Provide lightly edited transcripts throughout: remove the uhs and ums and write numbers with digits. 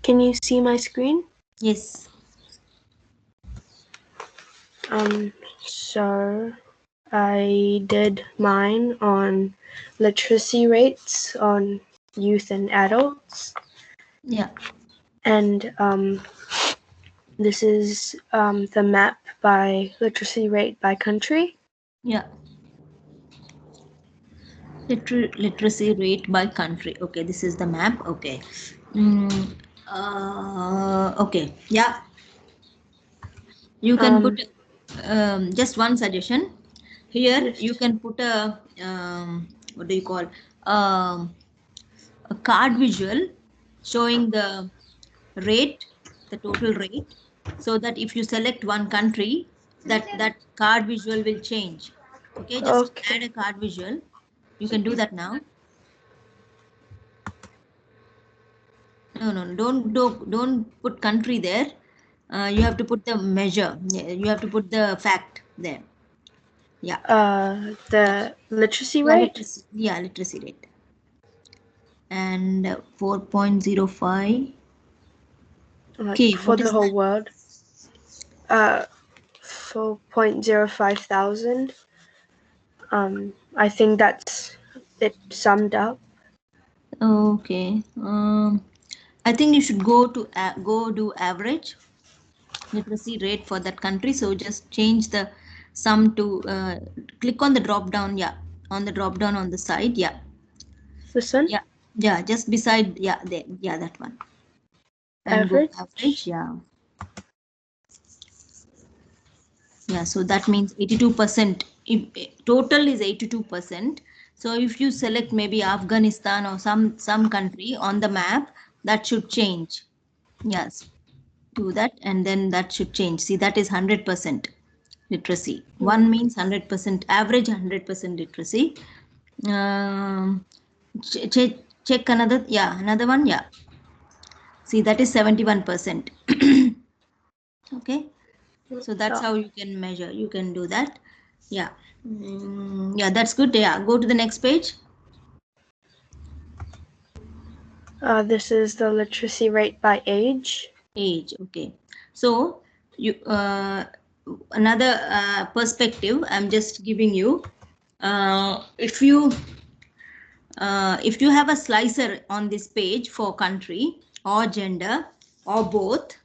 Can you see my screen? Yes. So I did mine on literacy rates on youth and adults. Yeah. And this is the map by literacy rate by country. Yeah. Literacy rate by country. Okay, this is the map. Okay. Okay. Yeah. You can put just one suggestion. Here Yes. you can put a what do you call a card visual showing the rate, the total rate, so that if you select one country, that card visual will change. Okay, just add Okay. a card visual. You can do that now. No, don't put country there. You have to put the measure. You have to put the fact there. Yeah. The literacy Yeah, rate. literacy rate. And 4.05. Okay, For what the is whole that? world. 4.05 thousand. I think that's it summed up. Okay. I think you should go to go do average literacy rate for that country. So just change the sum to click on the drop down. Yeah, on the drop down on the side. Yeah, This one? yeah, yeah. Just beside. Yeah, there. Yeah, that one. And go average. Average? Yeah, yeah. So that means 82%. If total is 82%. So if you select maybe Afghanistan or some country on the map, that should change. Yes, do that, and then that should change. See, that is 100% literacy. One means 100% average, 100% literacy. Um, check another. Yeah, another one. Yeah. See, that is 71%. Okay. So that's how you can measure. You can do that. Yeah. Yeah, that's good. Yeah. Go to the next page. This is the literacy rate by age. Age. Okay. So you another perspective I'm just giving you. If you have a slicer on this page for country or gender or both,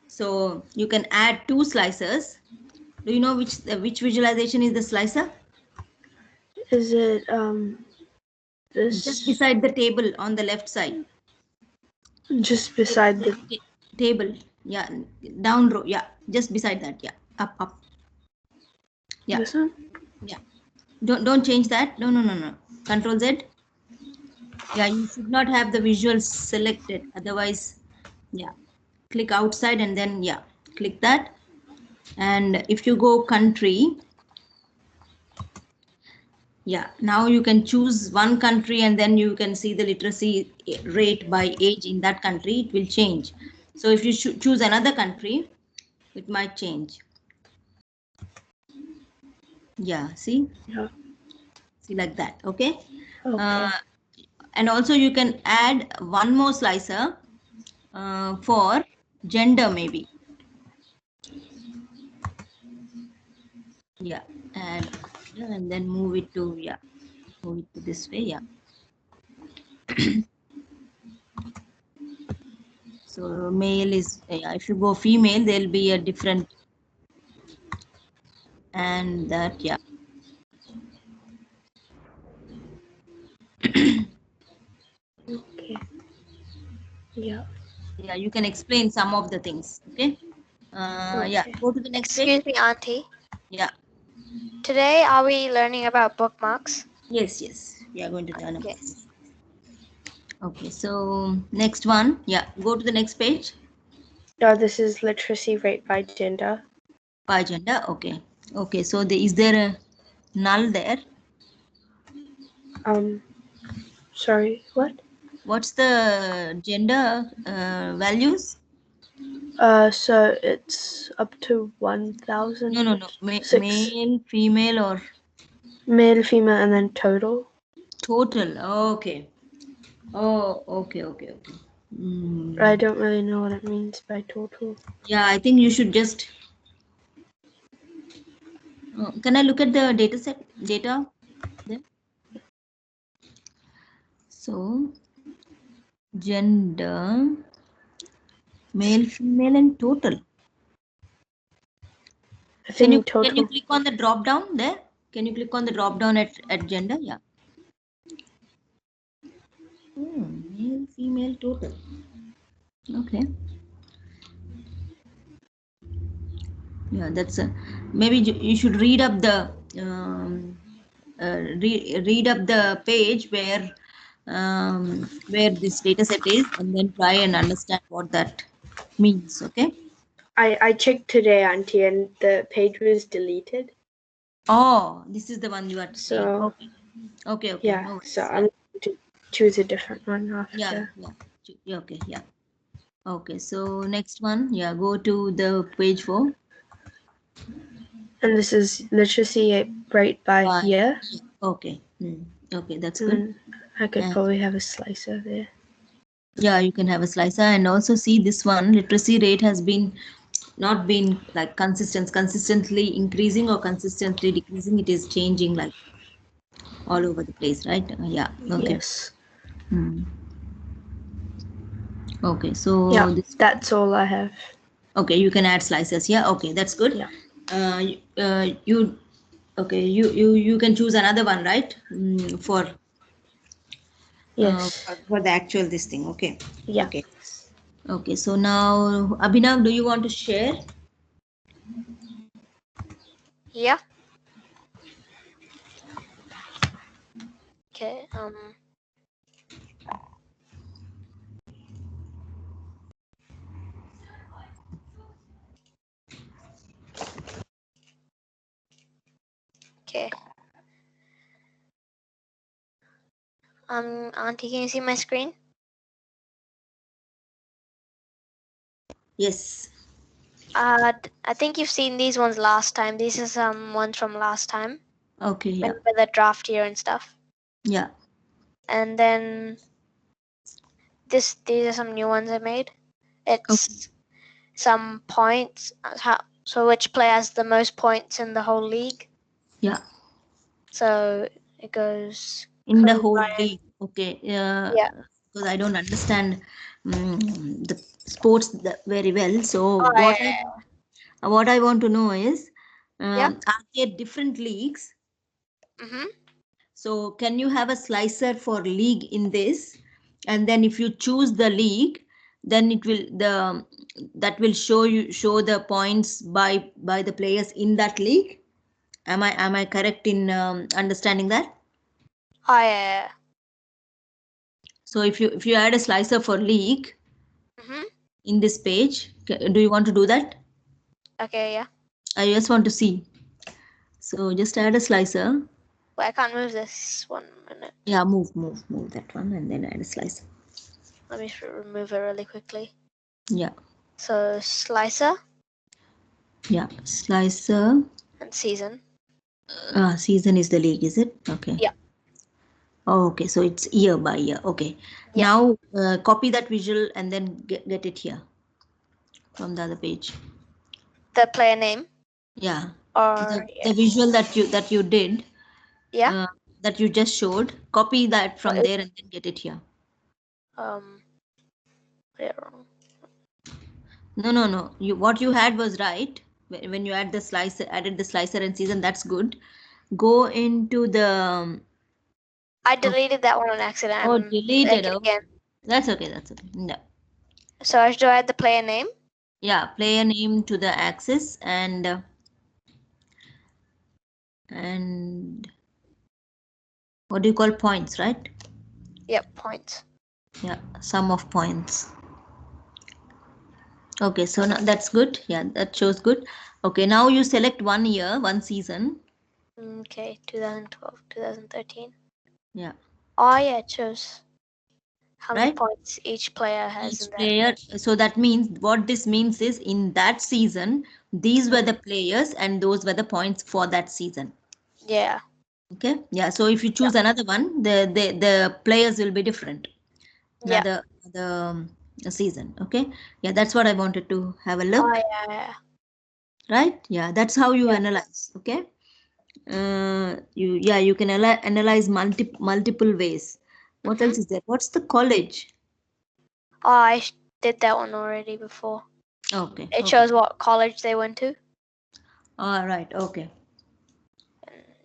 so you can add two slicers. Do you know which visualization is the slicer? Is it Just this beside the table on the left side. just beside the Table. Yeah, down row. Yeah, just beside that. Yeah, up. Yeah, this one? yeah. Don't change that. No. Control Z. Yeah, you should not have the visuals selected. Otherwise, yeah. Click outside and then yeah, click that. And if you go country, yeah, now you can choose one country and then you can see the literacy rate by age in that country. It will change. So if you choose another country, it might change. Yeah, see like that. Okay. Okay. And also you can add one more slicer for gender maybe. Yeah, add and then move it to this way. Yeah. So male is, yeah, if you go female, there'll be a different, and that, yeah. Okay. Yeah. Yeah, you can explain some of the things. Okay. Yeah, Okay. go to the next page. Excuse me, Auntie. Yeah. Today, are we learning about bookmarks? Yes. We are going to learn about Yes. this. Okay, so next one. Yeah, go to the next page. This is literacy rate by gender. By gender. Okay. Okay, so is there a null there? Sorry, what? What's the gender values? So it's up to 1,000. No. Male, female, or Male, female, and then total. total. Okay. Oh, okay. I don't really know what it means by total. Yeah, I think you should just. Can I look at the data there? So, gender, male, female, and total. I think Can you total. click on the drop down there? Can you click on the drop down at gender? Yeah. Male, female, total. Okay. Yeah, that's a maybe you should read up the read up the page where this data set is, and then try and understand what that means. Okay. I checked today, Auntie, and the page was deleted. Oh, this is the one you are saying. So Okay. yeah, No so worries. I'm going to choose a different one after. Yeah. Okay. Yeah. Okay. So next one. Yeah. Go to the page 4. And this is literacy rate by year. Okay. Okay, that's And good. then I could probably have a slicer there. Yeah, you can have a slicer, and also see this one. Literacy rate has not been like consistently increasing or consistently decreasing. It is changing like all over the place, right? Yeah. Okay. Yes. Okay. So yeah, that's all I have. Okay, you can add slices. Yeah. Okay, that's good. Yeah. You okay? You can choose another one, right? For Yes. for the actual this thing. Okay. Yeah. Okay. Okay. So now, Abhinav, do you want to share? Yeah. Okay. Okay. Auntie, can you see my screen? Yes. I think you've seen these ones last time. These are some ones from last time. Okay. Yeah. Remember the draft year and stuff. Yeah. And then these are some new ones I made. It's some points. So which player has the most points in the whole league? Yeah. So it goes In the Kobe whole Bryant. league. Okay. Yeah. Because I don't understand the sports very well. So what I want to know is, are there different leagues? Mm-hmm. So can you have a slicer for league in this, and then if you choose the league, then it will that will show the points by the players in that league. Am I correct in understanding that? Oh yeah. So if you add a slicer for league Mm-hmm. in this page, do you want to do that? Okay. Yeah. I just want to see. So just add a slicer. Wait, I can't move this 1 minute. Yeah, move that one and then add a slicer. Let me remove it really quickly. Yeah. So slicer. Yeah, slicer. And season. Season is the league, is it? Okay. Yeah. Oh, okay, so it's year by year. Okay. Yeah. Now copy that visual and then get it here from the other page. The player name. Yeah. Or the visual that you did. Yeah. That you just showed. Copy that from there and then get it here. Yeah, wrong. No. What you had was right. When you added the slicer and season, that's good. Go into the. I deleted that one on accident. Oh, deleted. Make it again. That's okay. No. So I should add the player name. Yeah, player name to the axis and what do you call points, right? Yep, points. Yeah, sum of points. Okay, so now that's good. Yeah, that shows good. Okay, now you select 1 year, 1 season. Okay, 2012, 2013. Yeah. Oh yeah, it shows how many Right? points each player has in that. Player. So that means what this means is in that season, these were the players and those were the points for that season. Yeah. Okay. Yeah. So if you choose another one, the players will be different. Yeah. The season. Okay, yeah, that's what I wanted to have a look. Oh yeah. Right, yeah, that's how you Yeah. analyze. Okay, you can analyze multiple ways. What else is there? What's the college? Oh, did that one already before. Okay, It okay, shows what college they went to. all right, okay,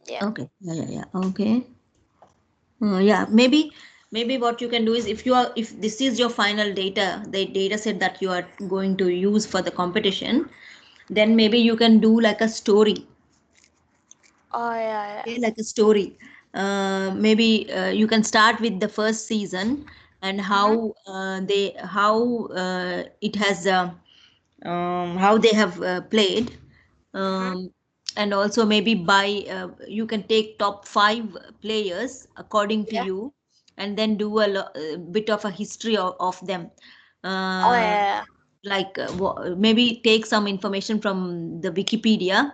Yeah. okay, yeah, okay. Yeah, maybe what you can do is, if this is your final data, the data set that you are going to use for the competition, then maybe you can do like a story. Oh yeah. Okay, like a story. Maybe you can start with the first season and how it has how they have played, um, and also maybe by you can take top 5 players according to Yeah. you, and then do a bit of a history of them. Oh Uh, yeah. like maybe take some information from the Wikipedia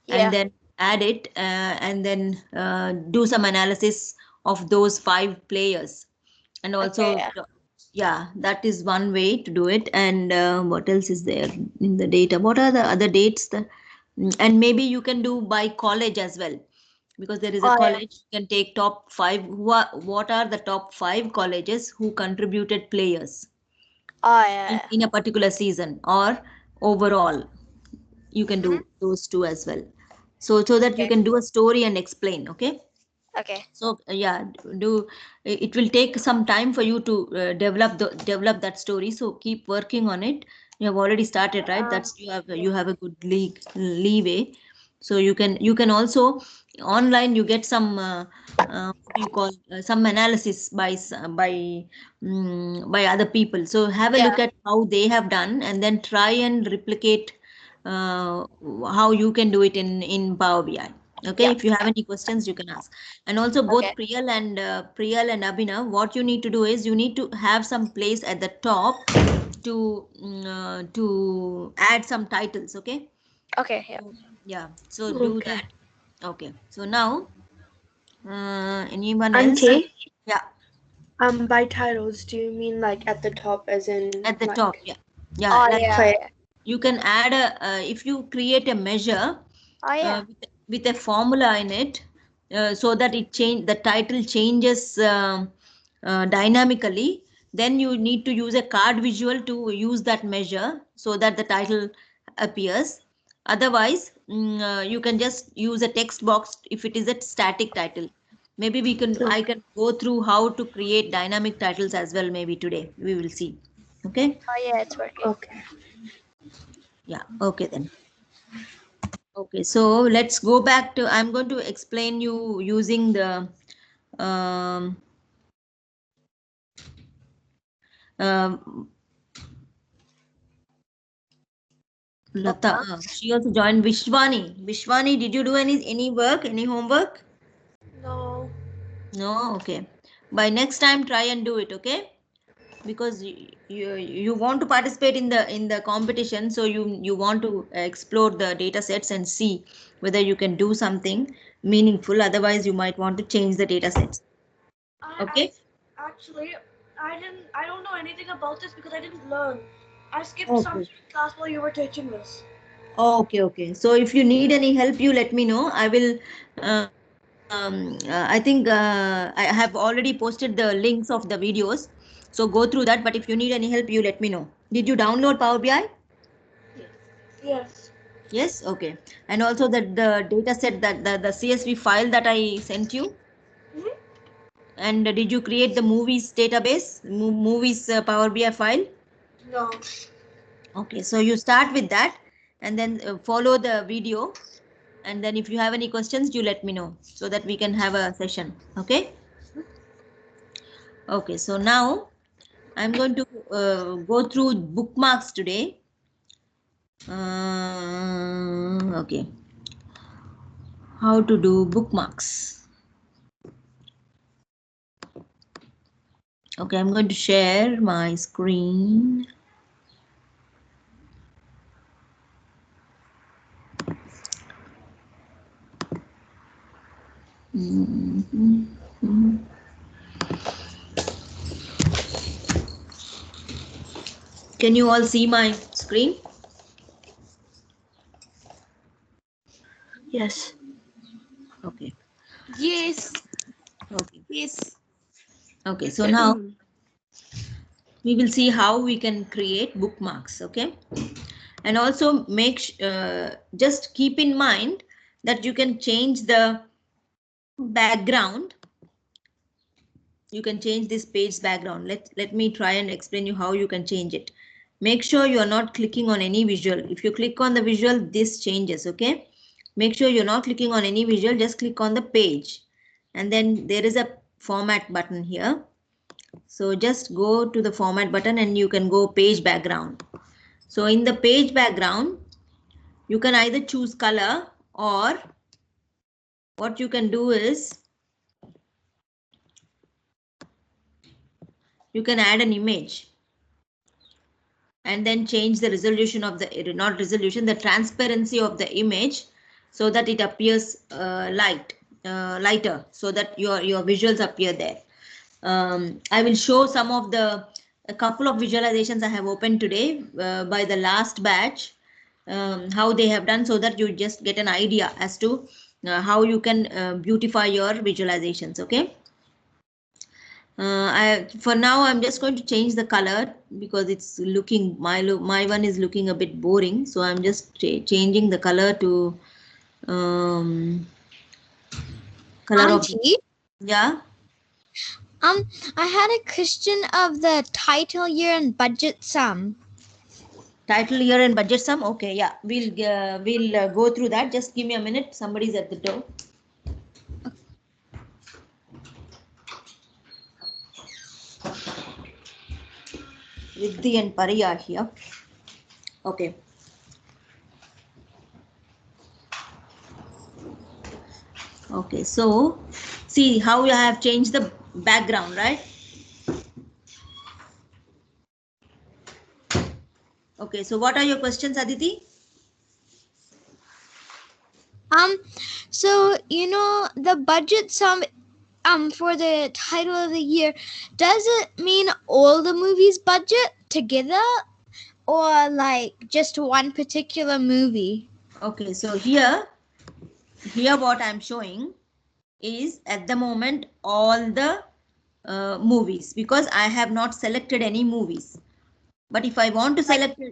and Yeah. then add it, and then do some analysis of those 5 players, and Okay. also Yeah. yeah, that is one way to do it. And what else is there in the data? What are the other dates and maybe you can do by college as well, because there is a Oh yeah. college. You can take top 5, what are the top 5 colleges who contributed players Oh yeah. in a particular season or overall. You can do those two as well, so that you Okay. can do a story and explain. Okay, Okay. so yeah, do it will take some time for you to develop that story, so keep working on it. You have already started, right? That's you have a good leeway. So you can also online you get some what do you call some analysis by other people. So have a Yeah. look at how they have done and then try and replicate uh, how you can do it in Power BI. Okay, Yeah. if you have any questions you can ask. And also Okay. both Priyal and Abhinav, what you need to do is you need to have some place at the top to add some titles. Okay, Okay. Yeah. yeah, so do Okay. that. Okay, so now anyone else? Auntie, Yeah, by titles, do you mean like at the top, as in at the top. like Yeah, Oh like yeah. play? you can add if you create a measure Oh yeah. with a formula in it, so that the title changes dynamically. Then you need to use a card visual to use that measure so that the title appears. Otherwise you can just use a text box if it is a static title. Maybe I can go through how to create dynamic titles as well. Maybe today we will see. Okay, Oh yeah. It's working. Okay. yeah, okay then. Okay, so let's go back to, I'm going to explain you using the um, um, Lata. Bookmarks. She also joined. Vishwani. Vishwani, did you do any work, any homework? No. No, okay. By next time, try and do it, okay? Because you want to participate in the competition, so you want to explore the data sets and see whether you can do something meaningful. Otherwise, you might want to change the data sets. Okay. Actually, I don't know anything about this because I didn't learn. I skipped Okay. class while you were teaching this. Okay, okay. So if you need any help, you let me know. I will. I think I have already posted the links of the videos. So go through that. But if you need any help, you let me know. Did you download Power BI? Yes. Yes. Okay. And also the data set, that the CSV file that I sent you. Mhm. And did you create the movies database, movies Power BI file? No. Okay. So you start with that, and then follow the video. And then if you have any questions, you let me know so that we can have a session. Okay. Okay, so now I'm going to go through bookmarks today. Okay, how to do bookmarks. Okay, I'm going to share my screen. Can you all see my screen? Yes. Okay. Yes. Okay. Yes. Okay. So now we will see how we can create bookmarks. Okay. And also just keep in mind that you can change the background. You can change this page background. Let me try and explain you how you can change it. Make sure you are not clicking on any visual. If you click on the visual, this changes. Okay. Make sure you're not clicking on any visual. Just click on the page. And then there is a format button here. So just go to the format button and you can go page background. So in the page background, you can either choose color, or what you can do is you can add an image and then change the resolution of the, not resolution, the transparency of the image, so that it appears lighter, so that your visuals appear there. I will show a couple of visualizations I have opened today by the last batch, how they have done, so that you just get an idea as to how you can beautify your visualizations. Okay. For now I'm just going to change the color because it's looking, my one is looking a bit boring, so I'm just changing the color to color Auntie, of, yeah. I had a question of the title, year, and budget sum. Title, year, and budget sum. Okay, yeah, we'll go through that. Just give me a minute. Somebody's at the door. Riddhi and Pari are here. Okay. Okay, so see how you have changed the background, right? Okay, so what are your questions, Aditi? So you know the budget sum for the title of the year, does it mean all the movies budget together or like just one particular movie? Okay, so here what I'm showing is at the moment all the movies, because I have not selected any movies. But if I want to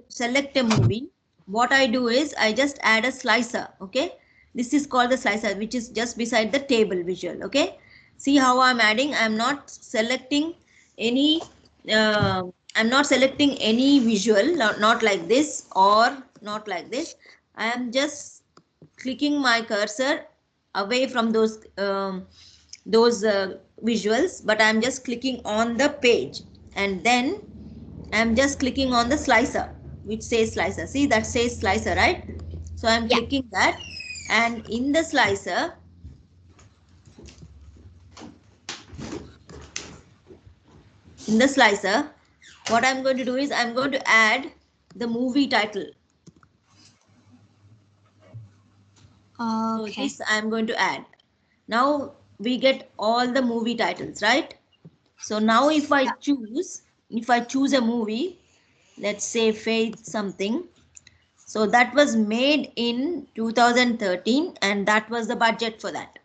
select a movie, what I do is I just add a slicer. Okay, this is called the slicer, which is just beside the table visual. Okay, see how I'm adding. I'm not selecting any visual, not like this or not like this. I am just clicking my cursor away from those visuals, but I'm just clicking on the page, and then I'm just clicking on the slicer, which says slicer. See, that says slicer, right? So I'm clicking that, and in the slicer, what I'm going to do is I'm going to add the movie title. Okay. So this I'm going to add. Now we get all the movie titles, right? So now if I choose a movie, let's say Faith something. So that was made in 2013, and that was the budget for that.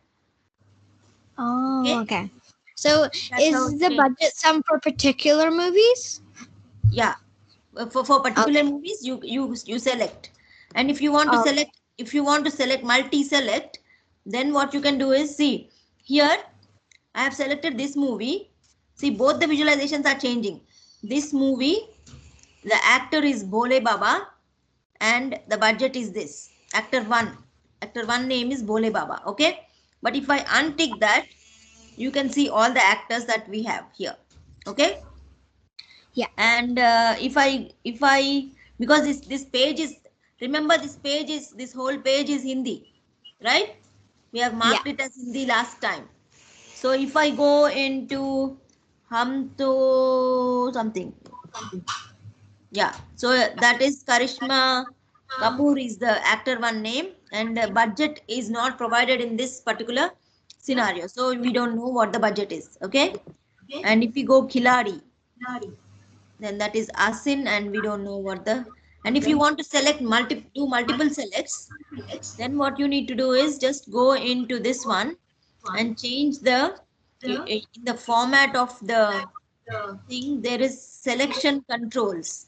Oh, okay. So That's how is it the changes. budget sum for particular movies? Yeah, for particular movies you select, and if you want to select multi-select, then what you can do is, see here I have selected this movie. See, both the visualizations are changing. This movie, the actor is Bole Baba, and the budget is this. Actor one name is Bole Baba. Okay, but if I untick that, you can see all the actors that we have here. Okay. Yeah. And if I because this page is, remember, this whole page is Hindi, right? We have marked it as Hindi last time. So if I go into Hum To something, yeah, so that is Karishma Kapoor is the actor one name, and budget is not provided in this particular scenario, so we don't know what the budget is. Okay, and if we go Khiladi, then that is ASIN, and we don't know what the, and if you want to select do multiple selects, then what you need to do is just go into this one and change the, in the format of the thing, there is selection controls.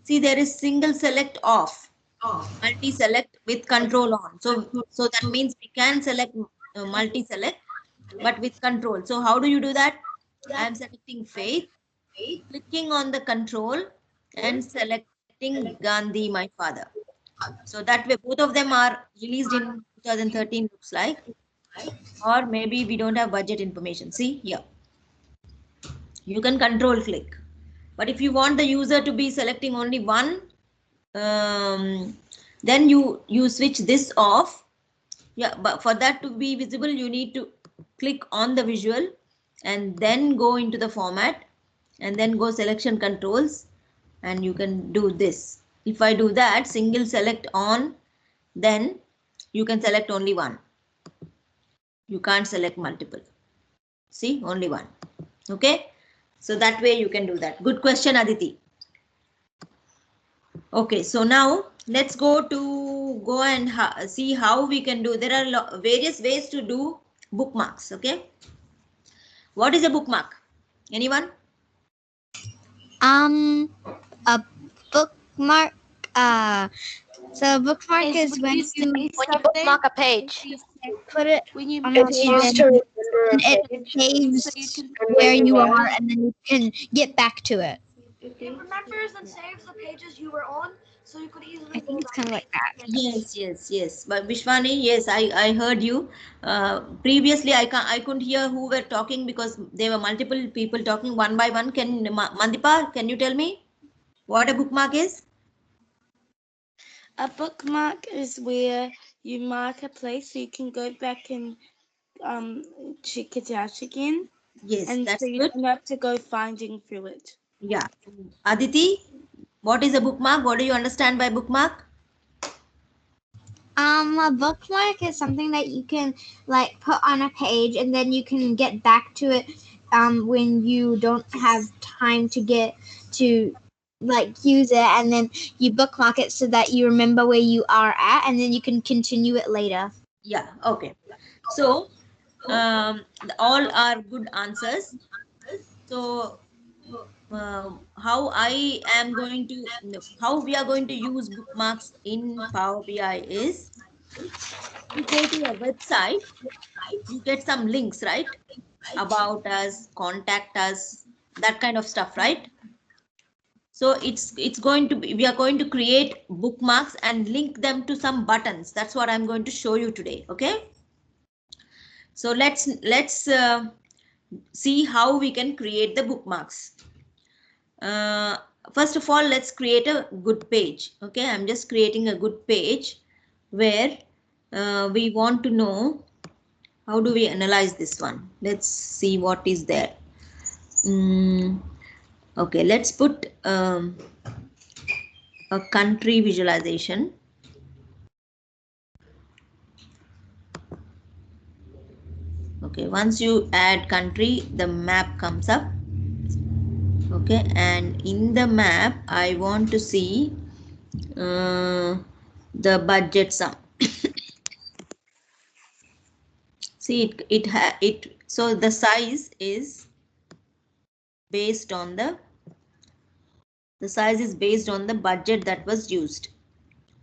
See, there is single select off, multi select with control on. So that means we can select multi select, but with control. So how do you do that? I am selecting Faith, clicking on the control and selecting Gandhi, my father. So that way both of them are released in 2013, looks like. Or maybe we don't have budget information. See here. You can control click. But if you want the user to be selecting only one, then you switch this off. Yeah, but for that to be visible, you need to click on the visual and then go into the format and then go selection controls, and you can do this. If I do that, single select on, then you can select only one. You can't select multiple. See, only one. Okay. So that way you can do that. Good question, Aditi. Okay, so now let's go and see how we can do. There are various ways to do bookmarks. Okay. What is a bookmark? Anyone? A bookmark. So a bookmark is when you When you bookmark a page, put it When you on a it's used to page, remember a and it page. saves so you can where you are, and then you can get back to it. it remembers and saves the pages you were on, so you could easily I go think it's back. kind of like that. Yes. But Vishwani, yes, I heard you. Previously, I couldn't hear who were talking because there were multiple people talking one by one. Mandipa, can you tell me what a bookmark is? A bookmark is where you mark a place so you can go back and check it out again, Yes, and so that's you good. don't have to go finding through it. Yeah. Aditi, what is a bookmark? What do you understand by bookmark? A bookmark is something that you can like put on a page, and then you can get back to it when you don't have time to get to like use it, and then you bookmark it so that you remember where you are at, and then you can continue it later. Yeah, okay. So, all are good answers. So, how we are going to use bookmarks in Power BI is, you go to a website, you get some links, right? About us, contact us, that kind of stuff, right? So it's going to be, we are going to create bookmarks and link them to some buttons. That's what I'm going to show you today. Okay. So let's see how we can create the bookmarks. First of all, let's create a good page. Okay, I'm just creating a good page where we want to know how do we analyze this one. Let's see what is there. Okay, let's put a country visualization. Okay, once you add country, the map comes up. Okay, and in the map, I want to see the budget sum. See, so the size is based on the size is based on the budget that was used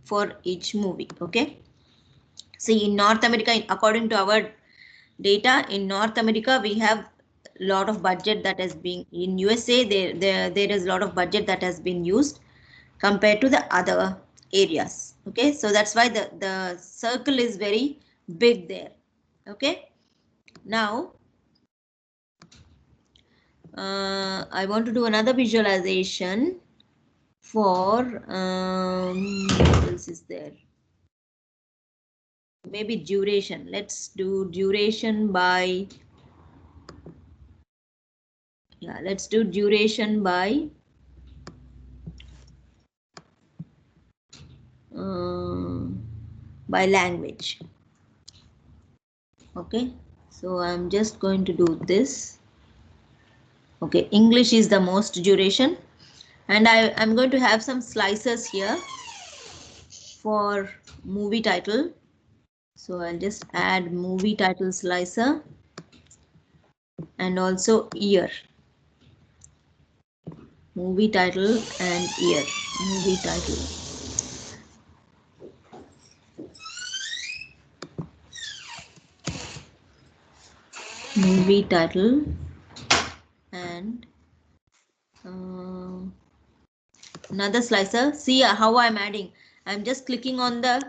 for each movie. Okay. See, in North America, according to our data, in North America, we have a lot of budget that has been, in USA, there is a lot of budget that has been used compared to the other areas. Okay, so that's why the circle is very big there. Okay, now I want to do another visualization for what else is there? Maybe duration. Let's do duration by, yeah, let's do duration by language. Okay, so I'm just going to do this. Okay, English is the most duration. And I'm going to have some slicers here for movie title. So I'll just add movie title slicer and also year. Movie title and year. Movie title. Movie title and another slicer. See how I'm adding. I'm just clicking on the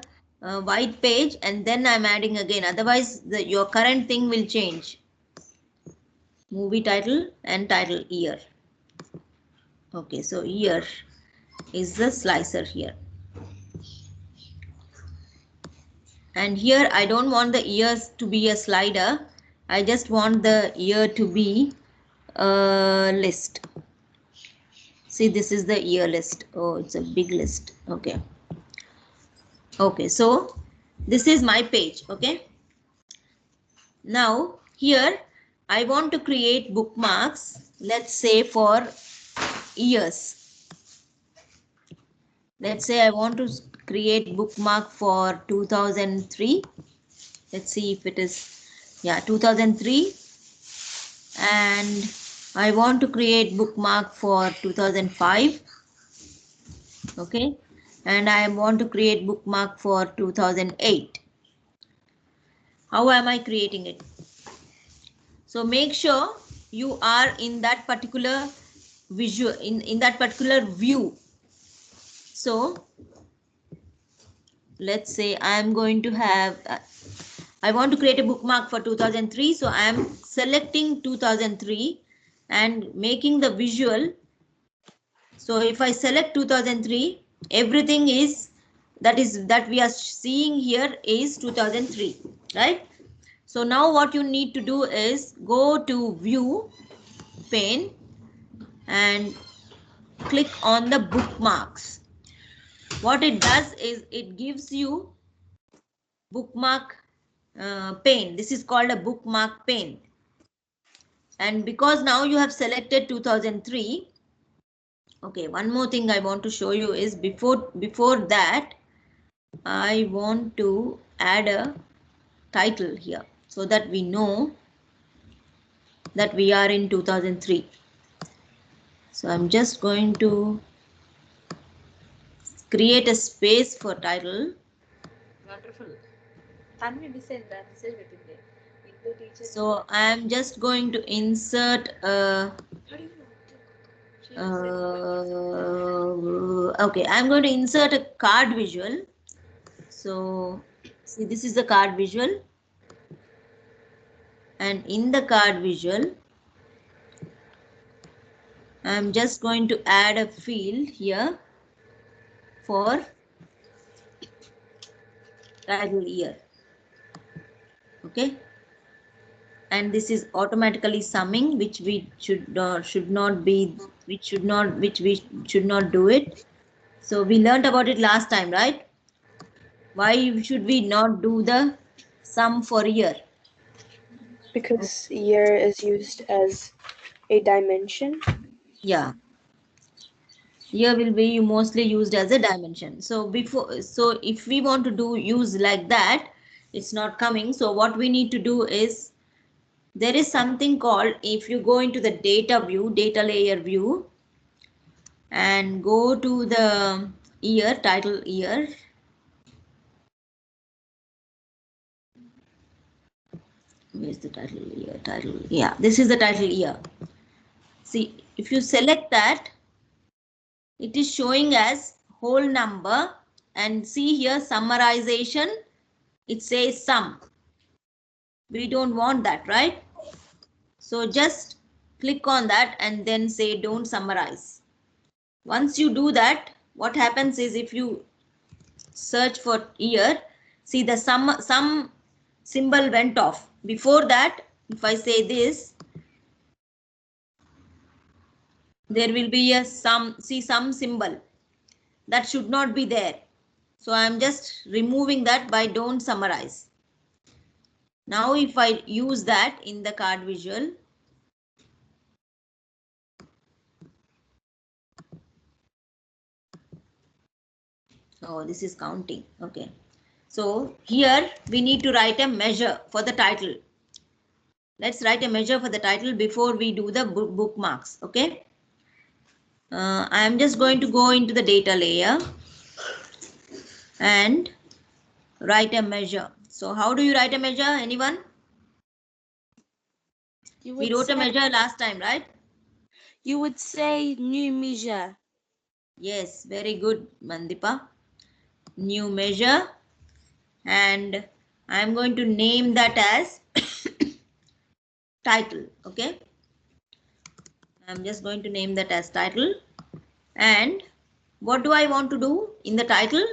white page and then I'm adding again. Otherwise, your current thing will change. Movie title and title year. Okay, so year is the slicer here. And here I don't want the years to be a slider. I just want the year to be a list. See, this is the year list. Oh, it's a big list. Okay. Okay, so this is my page. Okay. Now here I want to create bookmarks. Let's say for years. Let's say I want to create bookmark for 2003. Let's see if it is, yeah, 2003. And I want to create bookmark for 2005. Okay. And I want to create bookmark for 2008. How am I creating it? So make sure you are in that particular visual, in that particular view. So let's say I am going to have, I want to create a bookmark for 2003. So I am selecting 2003 and making the visual. So if I select 2003, everything is that we are seeing here is 2003, right? So now what you need to do is go to view pane and click on the bookmarks. What it does is it gives you bookmark pane. This is called a bookmark pane. And because now you have selected 2003. Okay, one more thing I want to show you is before that, I want to add a title here so that we know that we are in 2003. So I'm just going to create a space for title. Wonderful. Tanvi message within So I'm just going to insert a okay, I'm going to insert a card visual. So see, this is the card visual, and in the card visual I'm just going to add a field here for title year. Okay, and this is automatically summing, which we should not do it. So we learned about it last time, right? Why should we not do the sum for year? Because year is used as a dimension. Yeah, year will be mostly used as a dimension. So if we want to use like that, it's not coming. So what we need to do is, there is something called, if you go into the data view, data layer view, and go to the year, title year. Where's the title year? Title, yeah, this is the title year. See, if you select that, it is showing as whole number, and see here summarization, it says sum. We don't want that, right? So just click on that and then say don't summarize. Once you do that, what happens is, if you search for year, see the sum symbol went off. Before that, if I say this, there will be a sum symbol that should not be there. So I'm just removing that by don't summarize. Now if I use that in the card visual, Oh, this is counting. Okay. So here we need to write a measure for the title. Let's write a measure for the title before we do the bookmarks. Okay. I am just going to go into the data layer and write a measure. So how do you write a measure? Anyone? We wrote a measure last time, right? You would say new measure. Yes, very good, Mandipa. New measure, and I'm going to name that as title. Okay. I'm just going to name that as title. And what do I want to do in the title?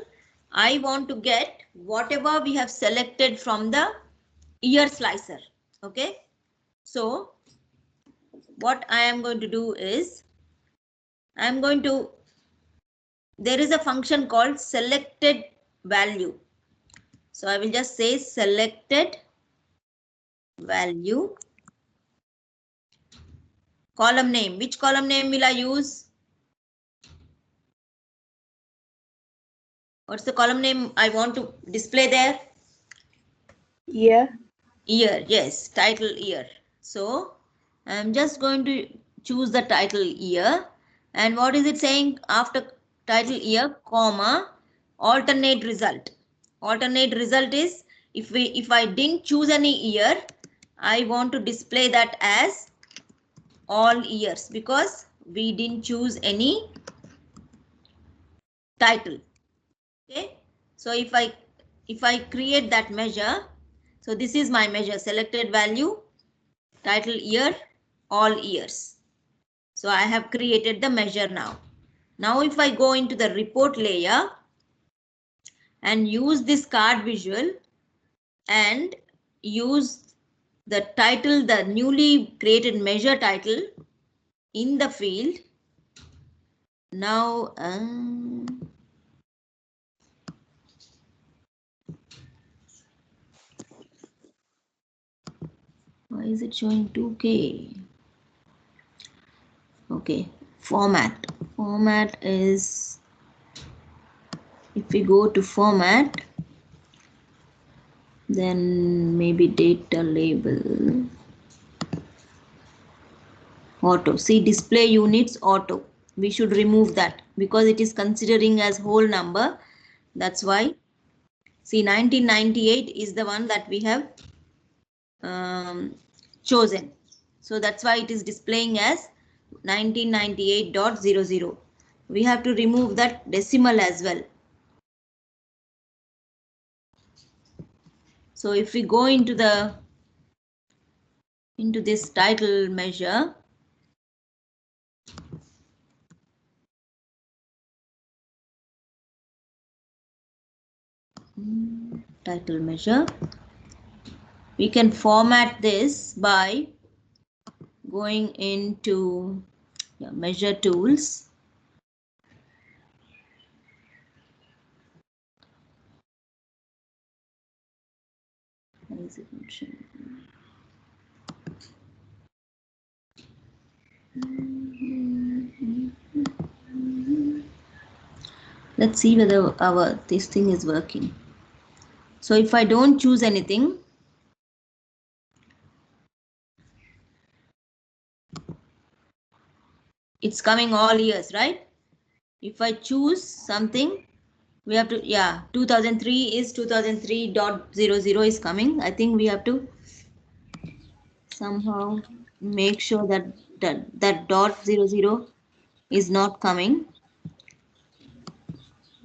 I want to get whatever we have selected from the year slicer. Okay. So what I am going to do is there is a function called selected value. So I will just say selected value, column name. Which column name will I use? What's the column name I want to display there? Yeah. Year, yes, title year. So I'm just going to choose the title year. And what is it saying after title year, comma, alternate result. Alternate result is if I didn't choose any year, I want to display that as all years because we didn't choose any title. Okay. So if I create that measure, so this is my measure, selected value, title year, all years. So I have created the measure now. Now if I go into the report layer and use this card visual and use the title, the newly created measure title in the field. Now why is it showing 2K? Okay, format. Format is, if we go to format, then maybe data label. Auto. See, display units auto. We should remove that because it is considering as whole number. That's why. See, 1998 is the one that we have chosen. So that's why it is displaying as 1998.00. We have to remove that decimal as well. So if we go into this title measure, title measure, we can format this by going into measure tools. Is it not showing? Let's see whether this thing is working. So if I don't choose anything, it's coming all years, right? If I choose something, we have to, 2003 is 2003.00 is coming. I think we have to somehow make sure that that .00 is not coming.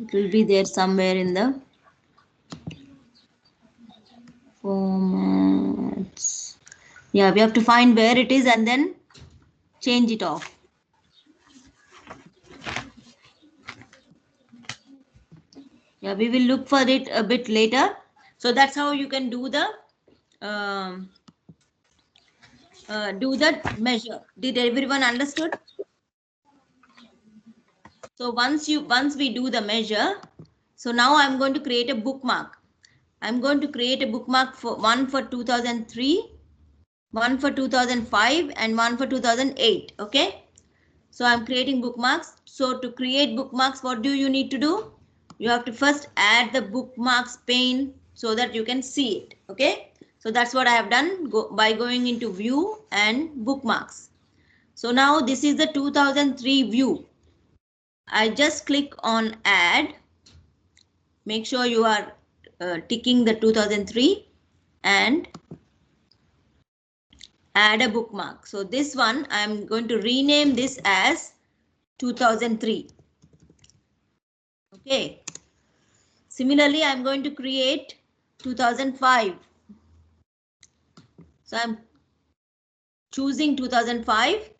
It will be there somewhere in the formats. Yeah, we have to find where it is and then change it off. Yeah, we will look for it a bit later. So that's how you can do the measure. Did everyone understood? So once we do the measure, so now I'm going to create a bookmark. I'm going to create a bookmark for one for 2003, one for 2005, and one for 2008. Okay. So I'm creating bookmarks. So to create bookmarks, what do you need to do? you have to first add the bookmarks pane so that you can see it. Okay, so that's what I have done by going into view and bookmarks. So now this is the 2003 view. I just click on add. Make sure you are ticking the 2003 and add a bookmark. So this one I am going to rename this as 2003. Okay. Similarly, I am going to create 2005. So I am choosing 2005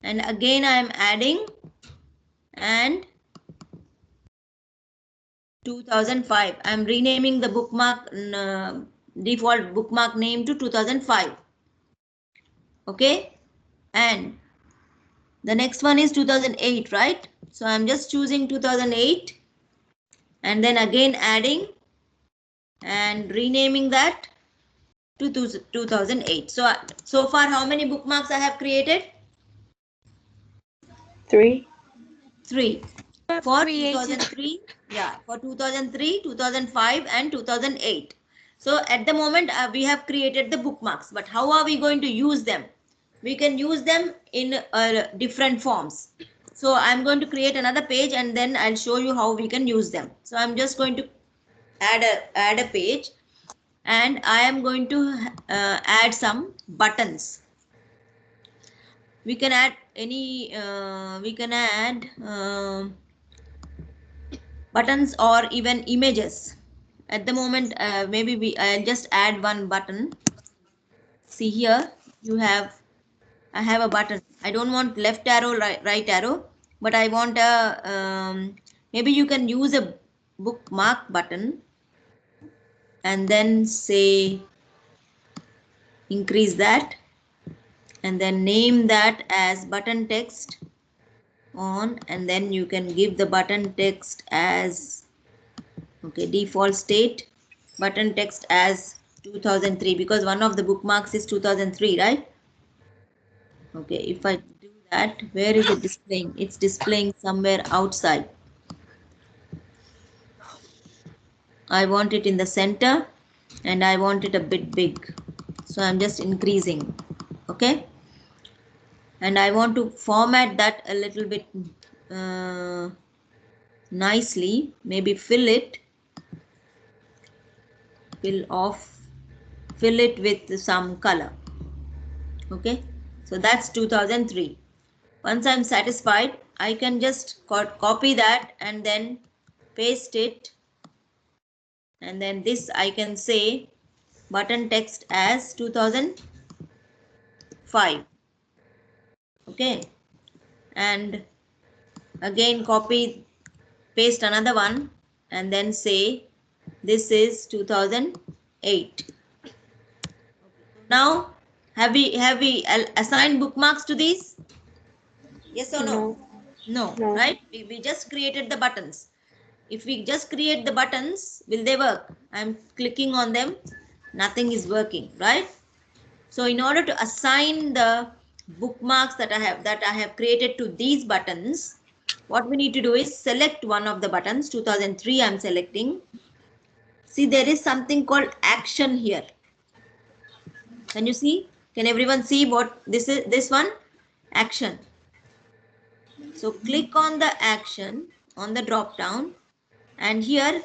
and again I am adding and 2005. I am renaming the bookmark default bookmark name to 2005. Okay, and the next one is 2008, right? So I am just choosing 2008 and then again adding and renaming that to 2008. So far how many bookmarks I have created? 3. 3 for 2003. Yeah, for 2003, 2005 and 2008. So at the moment we have created the bookmarks, but how are we going to use them? We can use them in different forms. So I'm going to create another page and then I'll show you how we can use them. So I'm just going to add a page and I am going to add some buttons. We can add any buttons or even images. At the moment maybe I'll just add one button. See here I have a button. I don't want left arrow, right arrow, but I want a maybe you can use a bookmark button and then say increase that and then name that as button text on, and then you can give the button text as okay default state button text as 2003 because one of the bookmarks is 2003, right? Okay, if I do that, where is it displaying? It's displaying somewhere outside. I want it in the center and I want it a bit big. So I'm just increasing. Okay. And I want to format that a little bit nicely. Maybe fill it with some color. Okay. So that's 2003. Once I'm satisfied, I can just copy that and then paste it. And then this I can say button text as 2005. Okay. And again paste another one and then say this is 2008. Now have we assigned bookmarks to these? Yes or no? No, right? We just created the buttons. If we just create the buttons, will they work? I'm clicking on them. Nothing is working, right? So in order to assign the bookmarks that I have created to these buttons, what we need to do is select one of the buttons. 2003 I'm selecting. See, there is something called action here. Can you see? Can everyone see what this is? This one? Action. So click on the action on the drop down. And here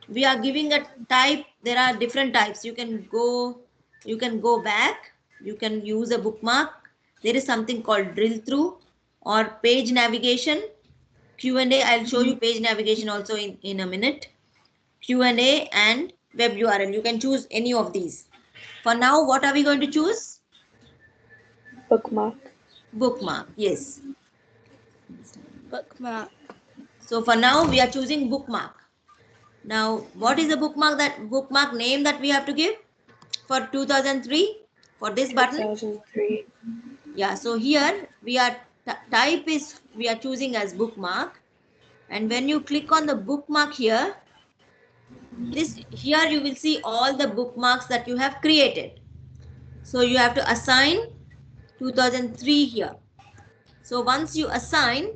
we are giving a type. There are different types. You can go back. You can use a bookmark. There is something called drill through or page navigation. Q&A. I'll show you page navigation also in a minute. Q&A and web URL. You can choose any of these. For now, what are we going to choose? Bookmark. Bookmark. Yes. Bookmark. So for now, we are choosing bookmark. Now, what is the bookmark name that we have to give for 2003 for this button? 2003. Yeah. So here we are we are choosing as bookmark, and when you click on the bookmark here, here you will see all the bookmarks that you have created. So you have to assign 2003 here. So once you assign,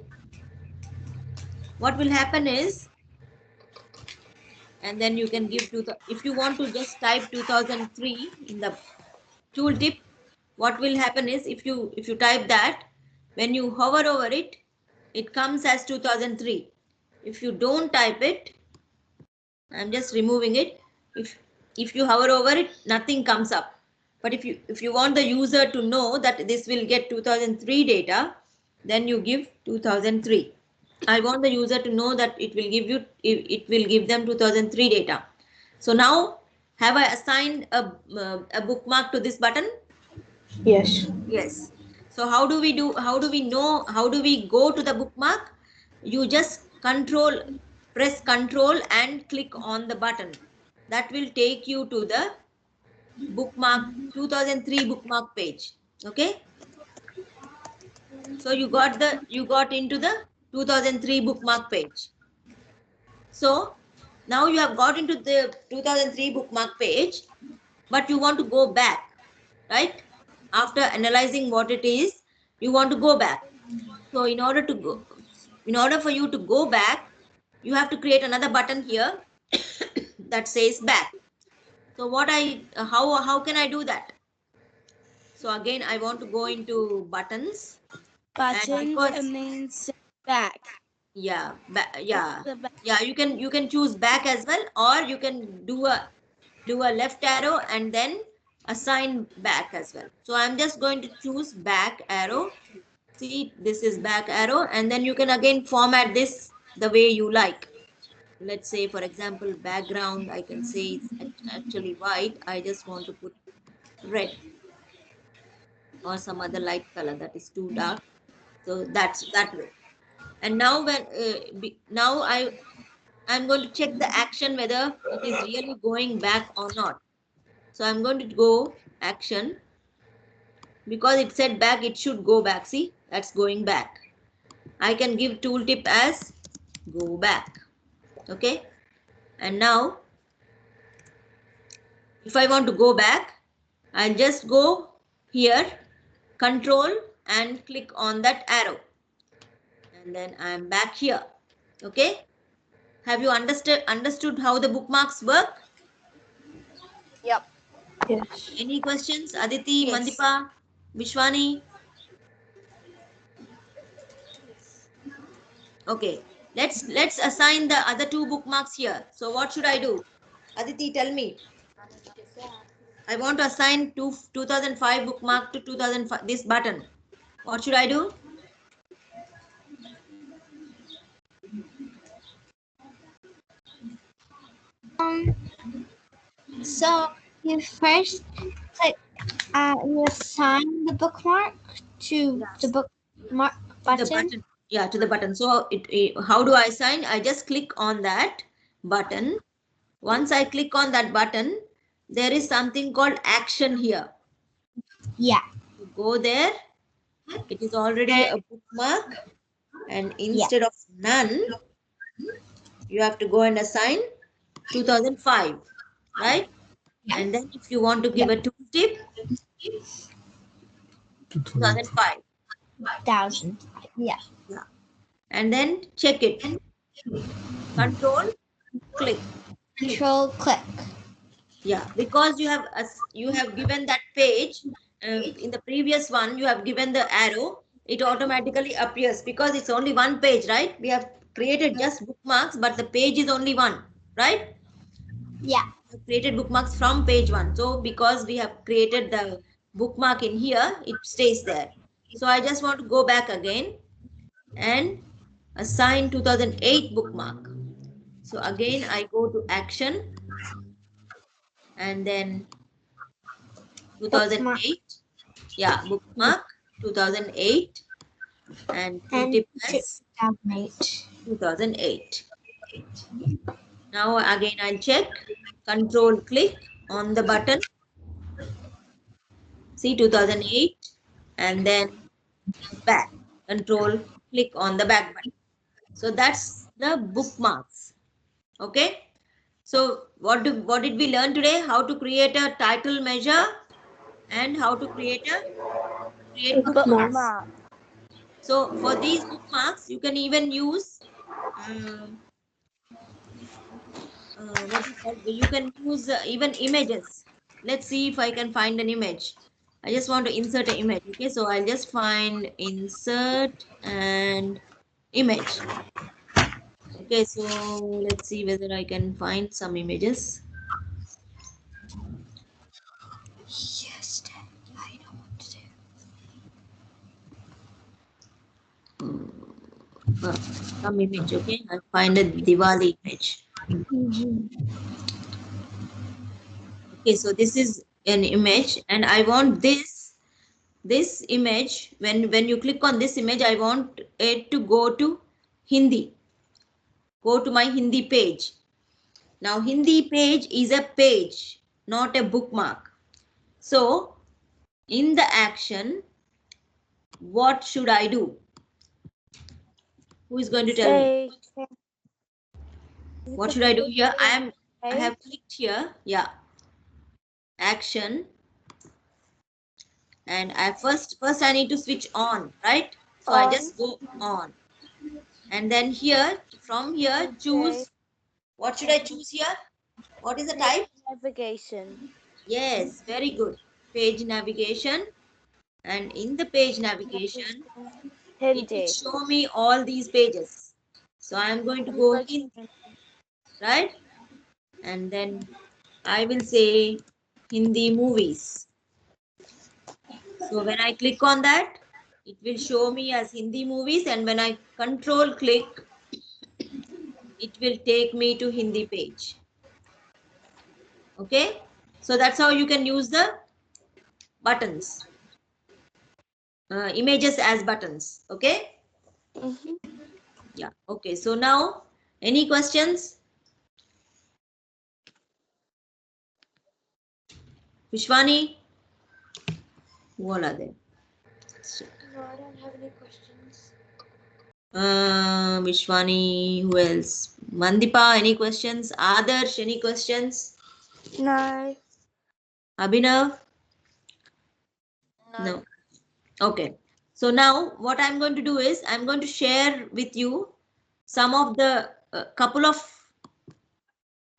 what will happen is and then you can give if you want to just type 2003 in the tooltip, what will happen is if you type that, when you hover over it, it comes as 2003. If you don't type it, I'm just removing it. If you hover over it, nothing comes up. But if you want the user to know that this will get 2003 data, then you give 2003. I want the user to know that it will give them 2003 data. So now, have I assigned a bookmark to this button? Yes. Yes. So how do we know, how do we go to the bookmark? You just press control and click on the button. That will take you to the bookmark 2003 bookmark page. Okay. So you got into the 2003 bookmark page. So now you have got into the 2003 bookmark page, but you want to go back, right? After analyzing what it is, you want to go back. So in order for you to go back, you have to create another button here that says back. So how can I do that? So again, I want to go into buttons. Buttons because- and then say back. Yeah, The back. yeah. You can choose back as well, or you can do a left arrow and then assign back as well. So I'm just going to choose back arrow. See, this is back arrow, and then you can again format this the way you like. Let's say, for example, background, I can say it's actually white. I just want to put red or some other light color that is too dark. So that's that way. And now now I'm going to check the action whether it is really going back or not. So I'm going to go action. Because it said back, it should go back. See, that's going back. I can give tooltip as go back. Okay. And now, if I want to go back, I'll just go here, control, and click on that arrow. And then I'm back here. Okay. Have you understood how the bookmarks work? Yep. Yes. Any questions? Aditi, Yes. Mandipa, Vishwani? Okay. Let's assign the other two bookmarks here. So what should I do? Aditi, tell me. I want to assign 2005 bookmark to 2005 this button. What should I do? So you first click, you assign the bookmark to the bookmark The button. button. Yeah, to the button. So how do I assign? I just click on that button. Once I click on that button, there is something called action here. Yeah. You go there. It is already a bookmark. And instead of none, you have to go and assign 2005. Right? And then if you want to give a tooltip, 2005. 1,000. Yeah. And then check it. Control, click. Control click. Yeah, because you have given that page in the previous one, you have given the arrow. It automatically appears because it's only one page, right? We have created just bookmarks, but the page is only one, right? Yeah. We have created bookmarks from page one. So because we have created the bookmark in here, it stays there. So I just want to go back again and assign 2008 bookmark. So again, I go to action and then 2008. Yeah, bookmark 2008 and tooltip as 2008. 2008. Now again I'll check. Control click on the button. See 2008 and then back. Control click on the back button. So that's the bookmarks. Okay. So what did we learn today? How to create a title measure and how to create bookmarks. Bookmark. So for these bookmarks, you can even use what is that? You can use even images. Let's see if I can find an image. I just want to insert an image. Okay, so I'll just find insert and image. Okay, so let's see whether I can find some images. Yes, Dad, I know what to do. Some image. Okay, I'll find a Diwali image. Okay, so this is an image, and I want this image. When you click on this image, I want it to go to Hindi. Go to my Hindi page. Now Hindi page is a page, not a bookmark. So in the action, what should I do? Who is going to tell me? What should I do here? I have clicked here. Yeah. Action. And I first I need to switch on, right? So I just go on. And then here, from here, choose. What should I choose here? What is the type? Navigation. Yes, very good. Page navigation. And in the page navigation, it will Hindi. show me all these pages. So I am going to go in, right? And then I will say Hindi movies. So when I click on that, it will show me as Hindi movies, and when I control click, it will take me to Hindi page. Okay, so that's how you can use the buttons, images as buttons. Okay. Yeah. Okay. So now, any questions? Vishwani? Who all are there? No, I don't have any questions. Vishwani, who else? Mandipa, any questions? Adarsh, any questions? No. Abhinav? No. No. Okay. So now what I'm going to do is I'm going to share with you some of the couple of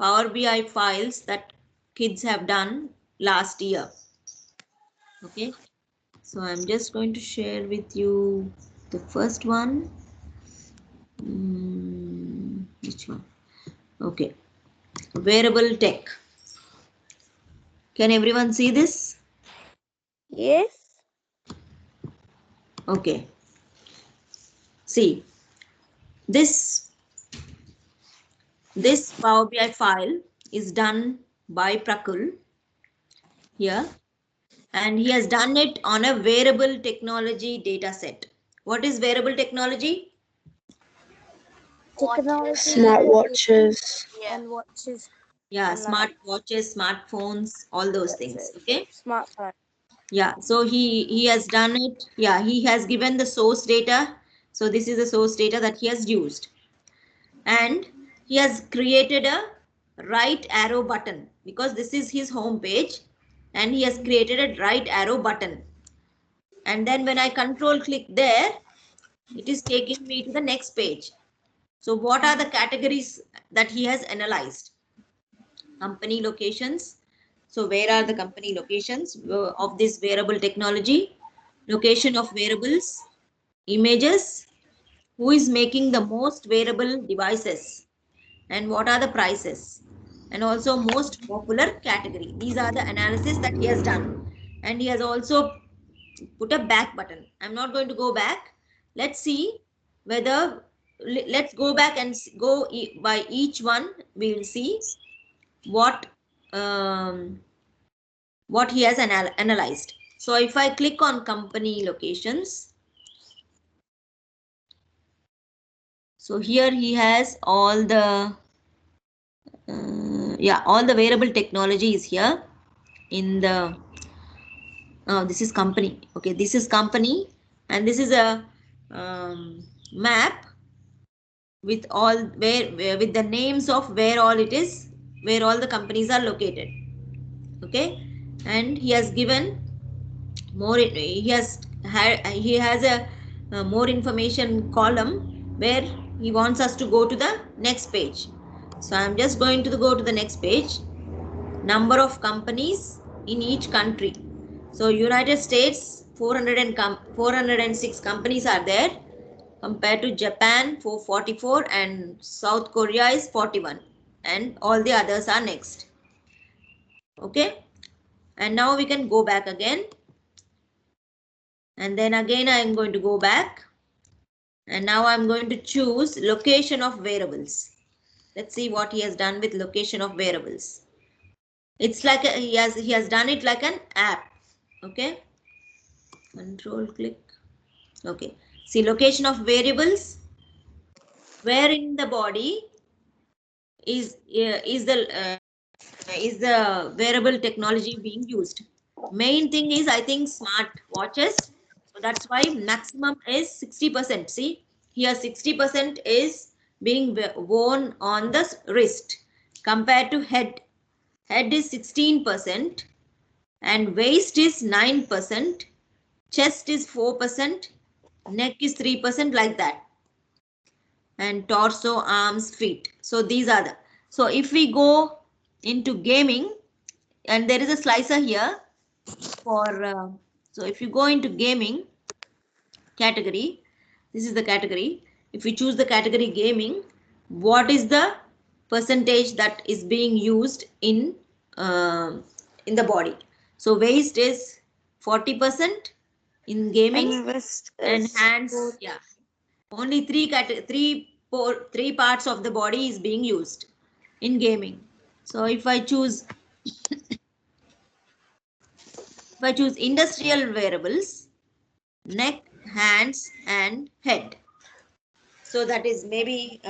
Power BI files that kids have done last year. Okay. So I'm just going to share with you the first one. Which one? Okay. Wearable tech. Can everyone see this? Yes. Okay. See, this Power BI file is done by Prakul here, and he has done it on a wearable technology data set. What is wearable technology? Smartwatches. Yeah. And watches. Yeah, And smart watches, smartphones, all those things. Okay. Smartphone. Yeah, so he has done it. Yeah, he has given the source data. So this is the source data that he has used. And he has created a right arrow button because this is his home page, and he has created a right arrow button. And then when I control click there, it is taking me to the next page. So what are the categories that he has analyzed? Company locations. So where are the company locations of this wearable technology? Location of wearables, images, who is making the most wearable devices, and what are the prices, and also most popular category. These are the analysis that he has done. And he has also put a back button. I'm not going to go back. Let's see whether, let's go back and go by each one. We will see what he has analyzed. So if I click on company locations, so here he has all the all the wearable technology is here in the this is company. Okay, this is company, and this is a map with all where with the names of where all it is, where all the companies are located. Okay, and he has given more. He has a more information column where he wants us to go to the next page. So I'm just going to go to the next page. Number of companies in each country. So United States 406 companies are there compared to Japan 444 and South Korea is 41 and all the others are next. Okay, and now we can go back again, and then again I am going to go back, and now I'm going to choose location of variables. Let's see what he has done with location of variables. It's like he has done it like an app. Okay, control click. Okay, see location of variables. Where in the body is the wearable technology being used? Main thing is I think smart watches. So that's why maximum is 60%. See here 60% is being worn on the wrist compared to head. Head is 16% and waist is 9%. Chest is 4%. Neck is 3%, like that. And torso, arms, feet. So these are the. So if we go into gaming, and there is a slicer here for so if you go into gaming category, this is the category. If we choose the category gaming, what is the percentage that is being used in the body? So waist is 40% in gaming, And wrist and is hands, 40. yeah, only three parts of the body is being used in gaming. So if I choose industrial wearables, neck, hands, and head. So that is maybe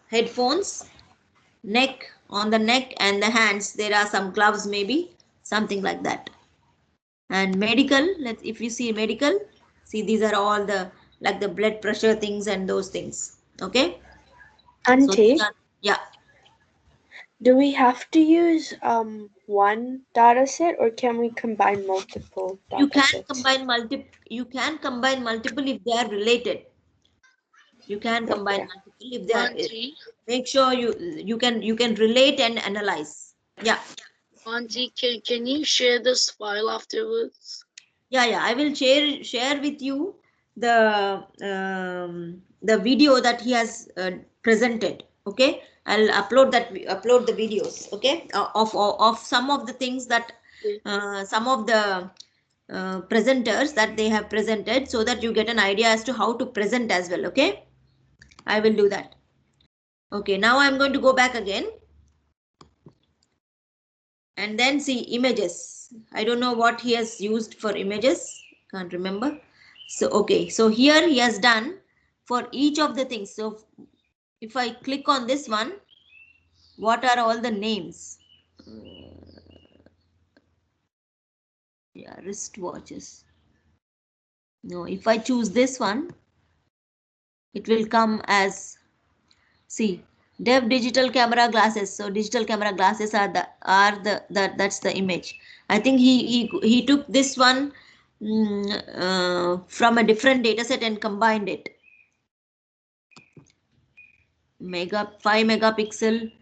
headphones, neck, on the neck and the hands. There are some gloves, maybe something like that. And medical, if you see medical, see these are all the like the blood pressure things and those things. Okay. Auntie, So yeah. do we have to use one data set or can we combine multiple You data can sets? combine multiple if they are related. You can combine Okay. multiple if they are. Make sure you can relate and analyze. Yeah. Auntie, can you share this file afterwards? Yeah. I will share with you the video that he has presented. Okay. I'll upload the videos. Okay. Of some of the things that some of the presenters that they have presented, so that you get an idea as to how to present as well. Okay. I will do that. Okay. Now I'm going to go back again. And then see images. I don't know what he has used for images. Can't remember. So, okay. So here he has done for each of the things. So if I click on this one, what are all the names? Yeah, wristwatches. No, if I choose this one, it will come as, see, dev digital camera glasses. So digital camera glasses that's the image. I think he took this one from a different data set and combined it. 5 megapixel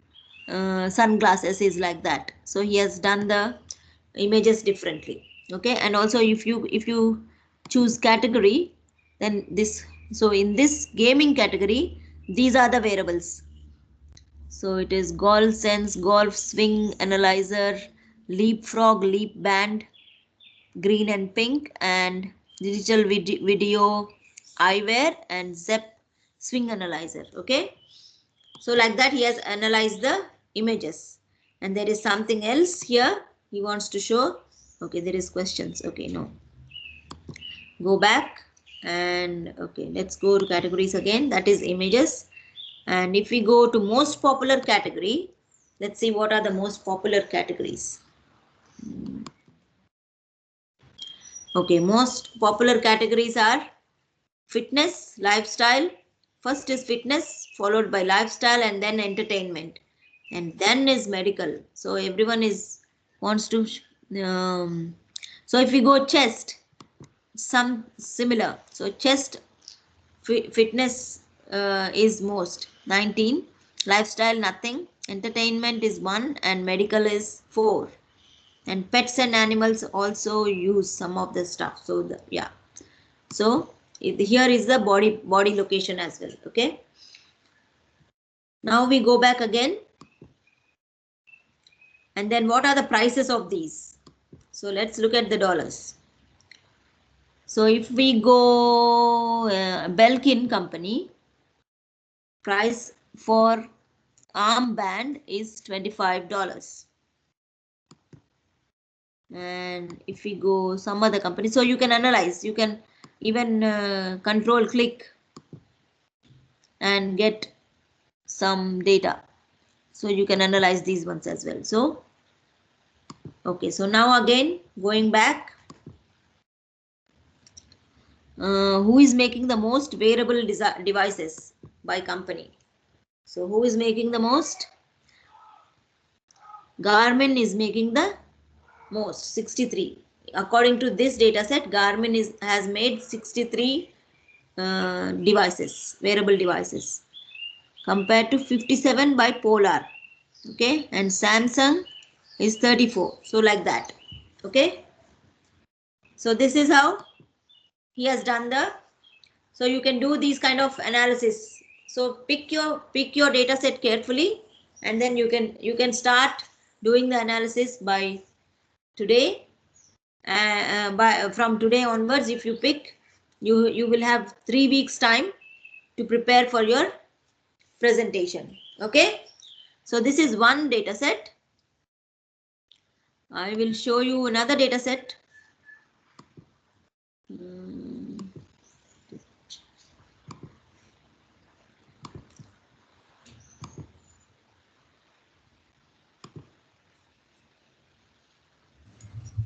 sunglasses is like that. So he has done the images differently. Okay, and also if you choose category, then this, so in this gaming category, these are the variables. So it is golf sense, golf swing analyzer, leapfrog, leap band, green and pink, and digital video eyewear, and ZEP swing analyzer. Okay. So like that he has analyzed the images. And there is something else here he wants to show. Okay, there is questions. Okay, no. Go back and okay, let's go to categories again. That is images. And if we go to most popular category, let's see what are the most popular categories. Okay, most popular categories are fitness, lifestyle. First is fitness, followed by lifestyle, and then entertainment, and then is medical. So everyone wants to. So if we go chest, some similar. So chest fitness is most 19, Lifestyle, nothing. Entertainment is 1 and medical is 4. And pets and animals also use some of the stuff. So yeah. So here is the body location as well. Okay. Now we go back again. And then what are the prices of these? So let's look at the dollars. So if we go Belkin company, price for armband is $25. And if we go some other company, so you can analyze, you can even control click and get some data. So you can analyze these ones as well. So okay, so now again going back, who is making the most wearable devices by company? So who is making the most? Garmin is making the most, 63. According to this data set, Garmin has made 63 devices, wearable devices, compared to 57 by Polar. Okay, and Samsung is 34. So like that. Okay. So this is how he has done the. So you can do these kind of analysis. So pick your data set carefully, and then you can start doing the analysis by today. From today onwards, if you pick, you will have 3 weeks time to prepare for your presentation. Okay. So this is one data set. I will show you another data set.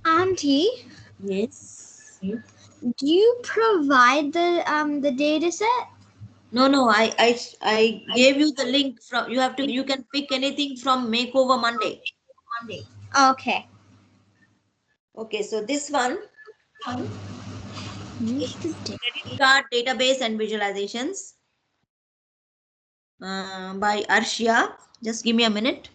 Auntie, Yes. do you provide the data set? No, I gave you the link from, you can pick anything from Makeover Monday. Okay. Okay, so this one Use is the credit card database and visualizations by Arshia. Just give me a minute.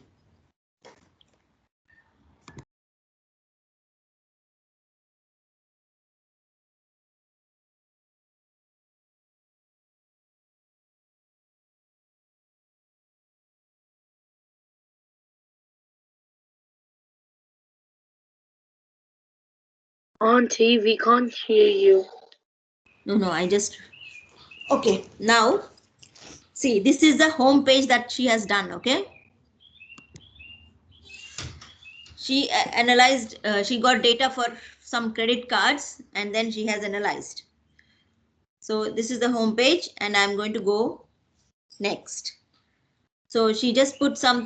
Auntie, we can't hear you. No, I just, okay, now see, this is the home page that she has done. Okay, she analyzed, she got data for some credit cards, and then she has analyzed. So this is the home page, and I'm going to go next. So she just put some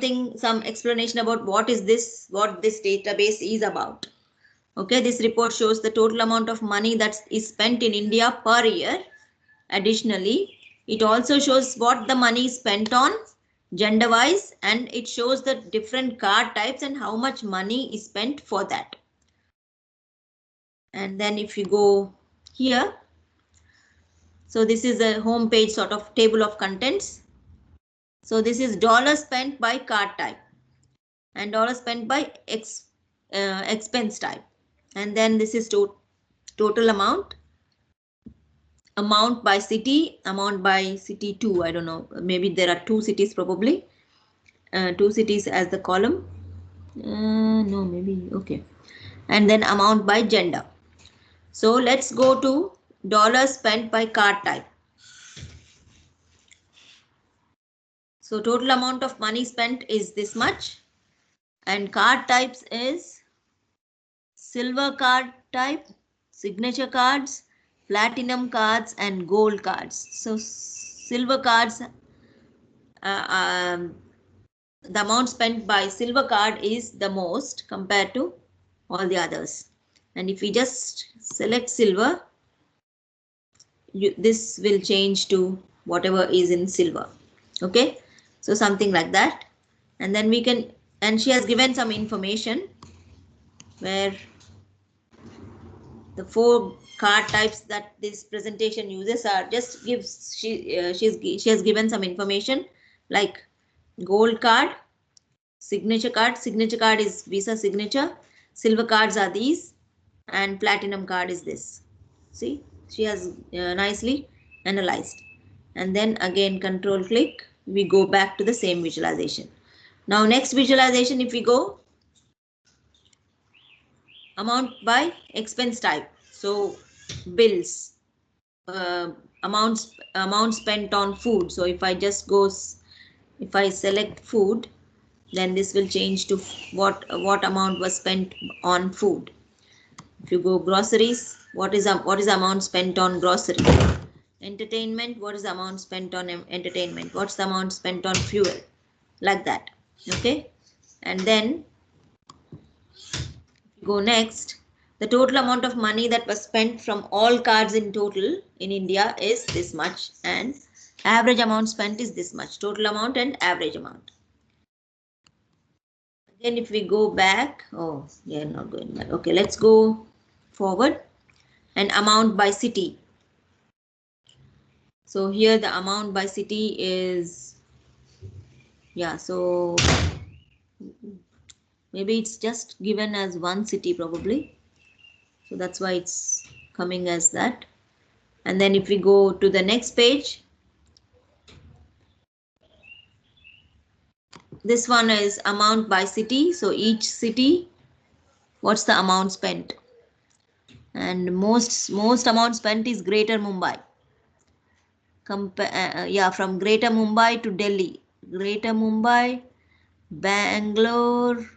explanation about what this database is about. Okay, this report shows the total amount of money that is spent in India per year. Additionally, it also shows what the money is spent on gender wise, and it shows the different card types and how much money is spent for that. And then if you go here, so this is a home page sort of table of contents. So this is dollar spent by card type and dollar spent by expense type. And then this is total amount by city, amount by city 2. I don't know, maybe there are 2 cities probably. 2 cities as the column. No, maybe, okay. And then amount by gender. So let's go to dollar spent by card type. So total amount of money spent is this much, and card types is silver card type, signature cards, platinum cards, and gold cards. So silver cards, the amount spent by silver card is the most compared to all the others. And if we just select silver, this will change to whatever is in silver. Okay, so something like that. And then we can, and she has given some information where the 4 card types that this presentation uses are just gives, she has given some information like Gold card, signature card. Signature card is Visa signature. Silver cards are these, and platinum card is this. See, she has nicely analyzed. And then again control click, we go back to the same visualization. Now next visualization, if we go amount by expense type, so bills, amount spent on food. So if I just if I select food, then this will change to what amount was spent on food. If you go groceries, what is amount spent on grocery? Entertainment, what is the amount spent on entertainment? What's the amount spent on fuel? Like that. Okay. And then go next. The total amount of money that was spent from all cards in total in India is this much, and average amount spent is this much. Total amount and average amount. Again, if we go back, oh, yeah, not going back. Okay, let's go forward. And amount by city. So here the amount by city is, yeah, so maybe it's just given as one city probably. So that's why it's coming as that. And then if we go to the next page, this one is amount by city. So each city, what's the amount spent? And most amount spent is Greater Mumbai. Yeah, from Greater Mumbai to Delhi. Greater Mumbai, Bangalore,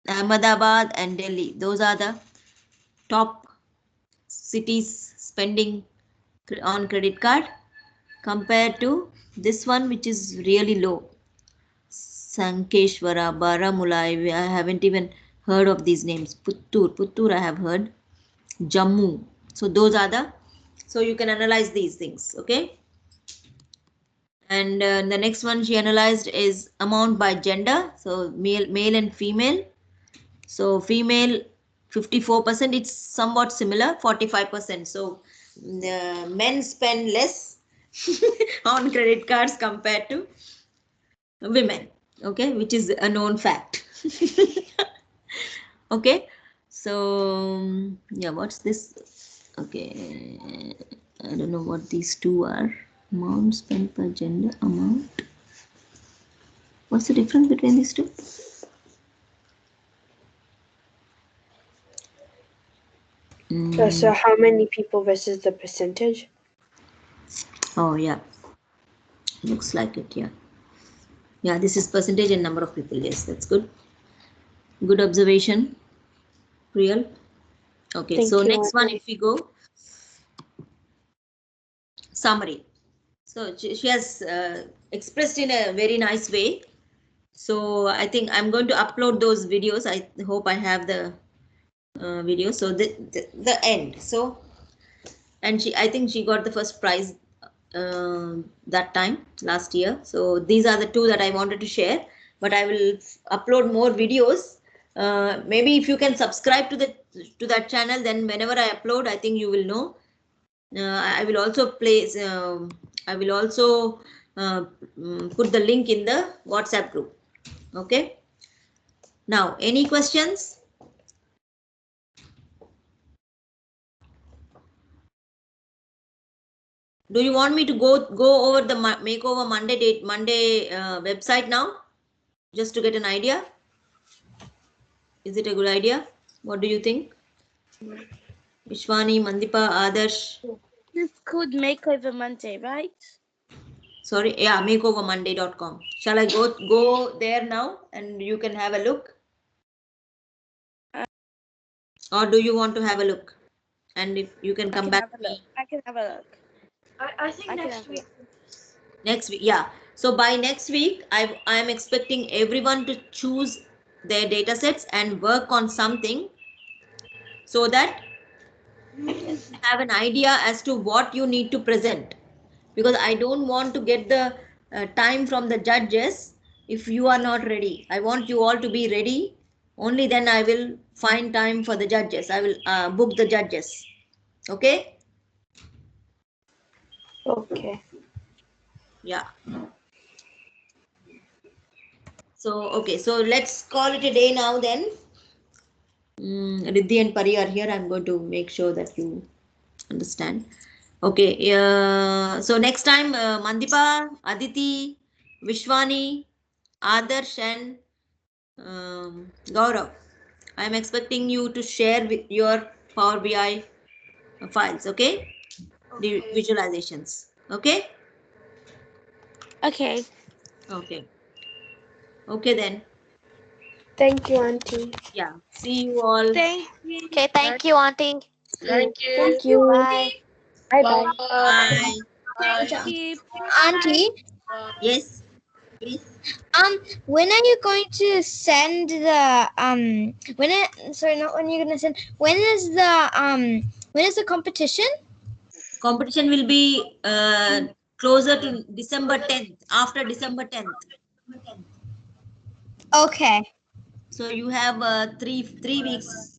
Ahmedabad and Delhi. Those are the top cities spending on credit card compared to this one, which is really low. Sankeshwara, Baramulla, I haven't even heard of these names. Puttur I have heard. Jammu. So those are the, so you can analyze these things, okay? And the next one she analyzed is amount by gender. So male and female. So female 54%, it's somewhat similar, 45%. So the men spend less on credit cards compared to women, okay, which is a known fact. Okay, so yeah, what's this? Okay, I don't know what these two are. Amount spent per gender, amount. What's the difference between these two? So how many people versus the percentage? Oh yeah, looks like it. Yeah, yeah, this is percentage and number of people. Yes, that's good. Good observation. Real. Okay, Thank so you, next one, Auntie. if we go summary. So she has expressed in a very nice way. So I think I'm going to upload those videos. I hope I have the video. So the end. So, and I think she got the first prize that time last year. So these are the two that I wanted to share, but I will upload more videos. Maybe if you can subscribe to that channel, then whenever I upload, I think you will know. I will also place. I will also put the link in the WhatsApp group. Okay. Now, any questions? Do you want me to go over the Makeover Monday website now, just to get an idea? Is it a good idea? What do you think? Vishwani, Mandipa, Adarsh. This could Makeover Monday, right? Sorry, yeah, makeovermonday.com. Shall I go there now and you can have a look? Or do you want to have a look? And if you can come back to me. I can have a look. I think I can next have a week. Next week, yeah. So by next week, I am expecting everyone to choose their data sets and work on something so that you have an idea as to what you need to present. Because I don't want to get the time from the judges if you are not ready. I want you all to be ready. Only then I will find time for the judges. I will book the judges. Okay? Okay. Yeah. So, okay, so let's call it a day now then. Riddhi and Pari are here. I'm going to make sure that you understand. Okay, so next time, Mandipa, Aditi, Vishwani, Adarsh and Gaurav, I'm expecting you to share with your Power BI files, okay? The visualizations, okay? Okay. Okay. Okay then. Thank you, Auntie. Yeah. See you all. Thank you. Okay, thank you, Auntie. Thank you. Thank you. Bye. Bye bye. Bye. Thank you. Auntie, Yes. when are you going to send the sorry, not when you're gonna send, when is the competition? Competition will be closer to December 10th, after December 10th. Okay. So you have three weeks,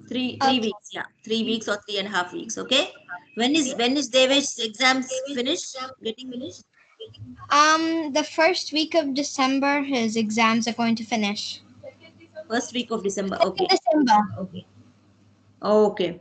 three Okay. weeks, yeah, 3 weeks or 3.5 weeks. Okay. When is Devesh's exams finished? Getting finished? The first week of December, his exams are going to finish. First week of December. Okay. December. Okay.